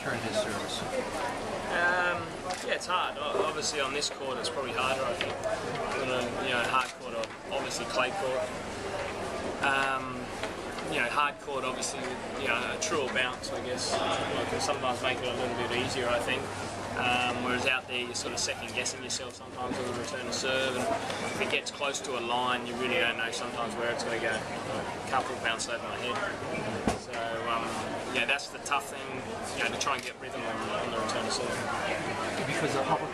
return his service? Yeah, it's hard. Obviously, on this court, it's probably harder. I think than a hard court or obviously clay court. Hard court obviously with a truer bounce, I guess, can sometimes make it a little bit easier, I think. Whereas out there, you're sort of second guessing yourself sometimes with a return to serve, and if it gets close to a line, you really don't know sometimes where it's going to go. A couple bounced over my head. So that's the tough thing, to try and get rhythm on the return to serve. Because the public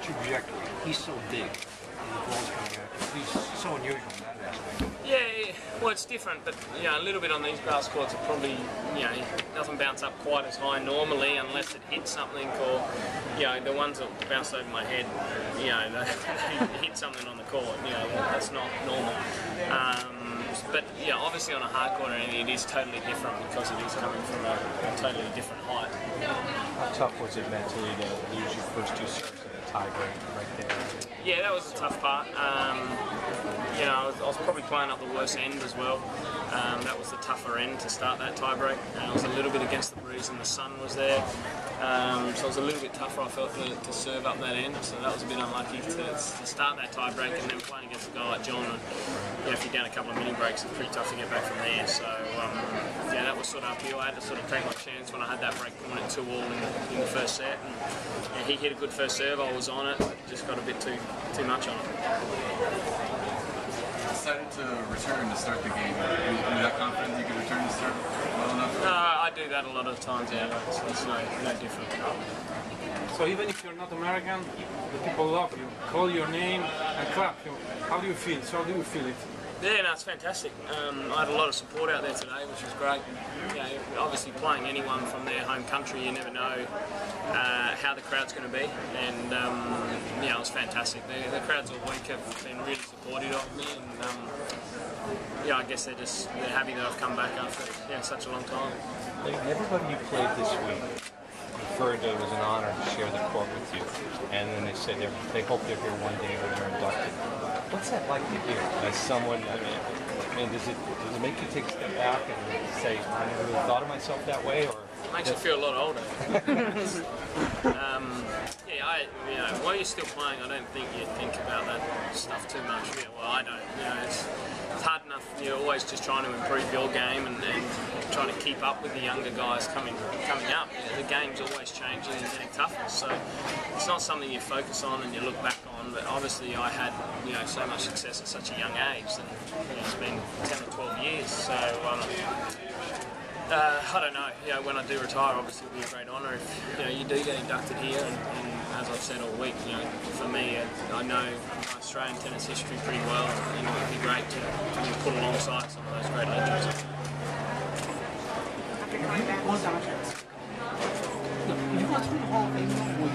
trajectory, he's so big, and the ball's coming out. He's so unusual in that aspect. Yeah, well, it's different, but a little bit on these grass courts, it probably it doesn't bounce up quite as high normally unless it hits something, or the ones that bounce over my head, they hit something on the court. That's not normal. But obviously on a hard court or anything, it is totally different because it is coming from a totally different height. How tough was it mentally to lose your first two serves in a tie break right there? Yeah, that was a tough part. I was probably playing up the worst end as well. That was the tougher end to start that tie break. I was a little bit against the breeze and the sun was there. So it was a little bit tougher, I felt, to serve up that end. So that was a bit unlucky to start that tie break, and then playing against a guy like John. And, if you're down a couple of mini breaks, it's pretty tough to get back from there. So that was sort of uphill. I had to sort of take my chance when I had that break point at 2-all in the first set. And he hit a good first serve. I was on it, but just got a bit too much on it. Decided to return to start the game. Were you that confident you could return to start well enough? No, I do that a lot of times, so it's no different. So even if you're not American, the people love you, call your name and clap you. How do you feel? So how do you feel it? Yeah, no, it's fantastic. I had a lot of support out there today, which was great. Obviously playing anyone from their home country, you never know how the crowd's going to be, and it was fantastic. The crowds all week have been really supportive of me, and I guess they're happy that I've come back after such a long time. Everybody you played this week referred to it was an honor to share the court with you, and then they said they hope they're here one day when you're inducted. What's that like to hear? As someone, does it make you take a step back and say, I never really thought of myself that way, or? It makes you feel a lot older. While you're still playing, I don't think you think about that stuff too much. Well, I don't. It's hard enough. You're always just trying to improve your game and trying to keep up with the younger guys coming up. The game's always changing and getting tougher, so it's not something you focus on and you look back on. But obviously, I had so much success at such a young age, and it's been 10 or 12 years. So. I don't know. When I do retire, obviously it'll be a great honour if you do get inducted here. And as I've said all week, for me, I know Australian tennis history pretty well, and it would be great to put alongside some of those great legends.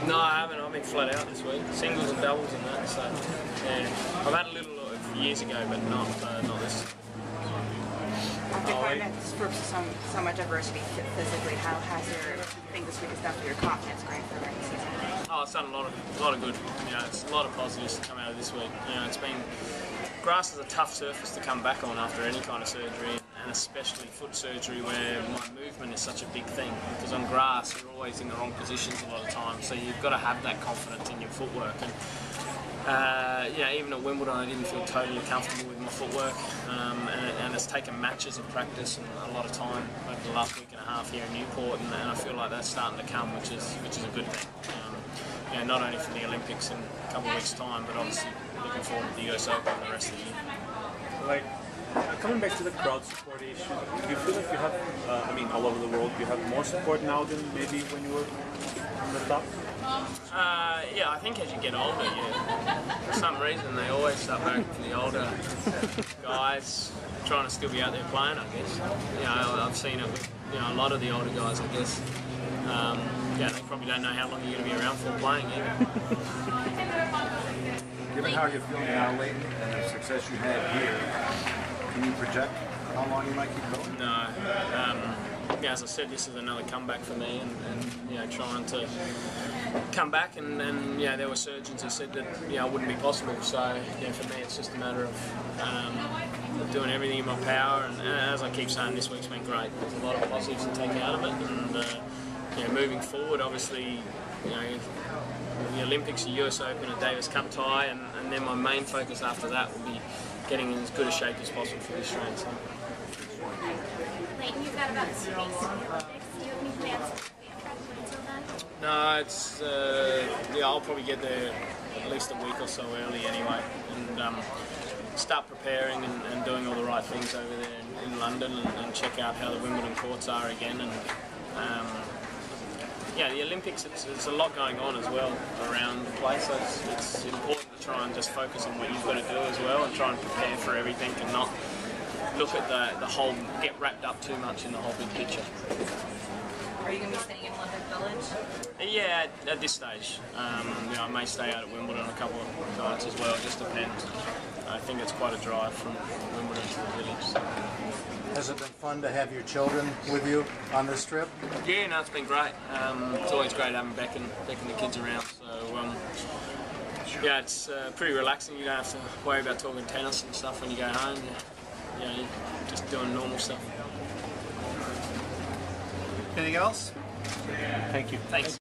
No, I haven't. I've been flat out this week. Singles and doubles and that. So I've had a little years ago, but not this. After going through so much adversity physically, how has your thing this week has done for your confidence going for the rest of the season? Oh, it's done a lot of good. It's a lot of positives to come out of this week. It's been grass is a tough surface to come back on after any kind of surgery, and especially foot surgery where my movement is such a big thing. Because on grass, you're always in the wrong positions a lot of times, so you've got to have that confidence in your footwork. And even at Wimbledon, I didn't feel totally comfortable with my footwork, and it's taken matches of practice and a lot of time over the last week and a half here in Newport, and I feel like that's starting to come, which is a good thing. Not only for the Olympics in a couple of weeks' time, but obviously looking forward to the US Open and the rest of the year. Coming back to the crowd support issue, do you feel like you have, all over the world, you have more support now than maybe when you were on the top? I think as you get older, for some reason they always start back for the older guys trying to still be out there playing, I guess. I've seen it with a lot of the older guys, I guess. They probably don't know how long you're going to be around for playing either. Given how you're feeling now, Lleyton, and the success you had here, can you project how long you might keep going? No. As I said, this is another comeback for me, and trying to come back, and there were surgeons who said that it wouldn't be possible. So for me, it's just a matter of doing everything in my power. And as I keep saying, this week's been great. There's a lot of positives to take out of it, and moving forward, obviously, the Olympics, the US Open, a Davis Cup tie, and then my main focus after that will be getting in as good a shape as possible for the Australian side. Lleyton, you've got about 2 weeks to the Olympics. Do you have any plans until then? No, it's I'll probably get there at least a week or so early anyway, and start preparing and doing all the right things over there in London, and check out how the Wimbledon courts are again. And the Olympics, there's a lot going on as well around the place, so it's important to try and just focus on what you've got to do as well, and try and prepare for everything, and not look at the whole, get wrapped up too much in the whole big picture. Are you going to be staying in London Village? Yeah, at this stage. I may stay out at Wimbledon a couple of nights as well, it just depends. I think it's quite a drive from Wimbledon to the village. So. Has it been fun to have your children with you on this trip? Yeah, no, it's been great. It's always great having Beck and the kids around. So it's pretty relaxing. You don't have to worry about talking tennis and stuff when you go home. You're just doing normal stuff. Anything else? Thank you. Thanks.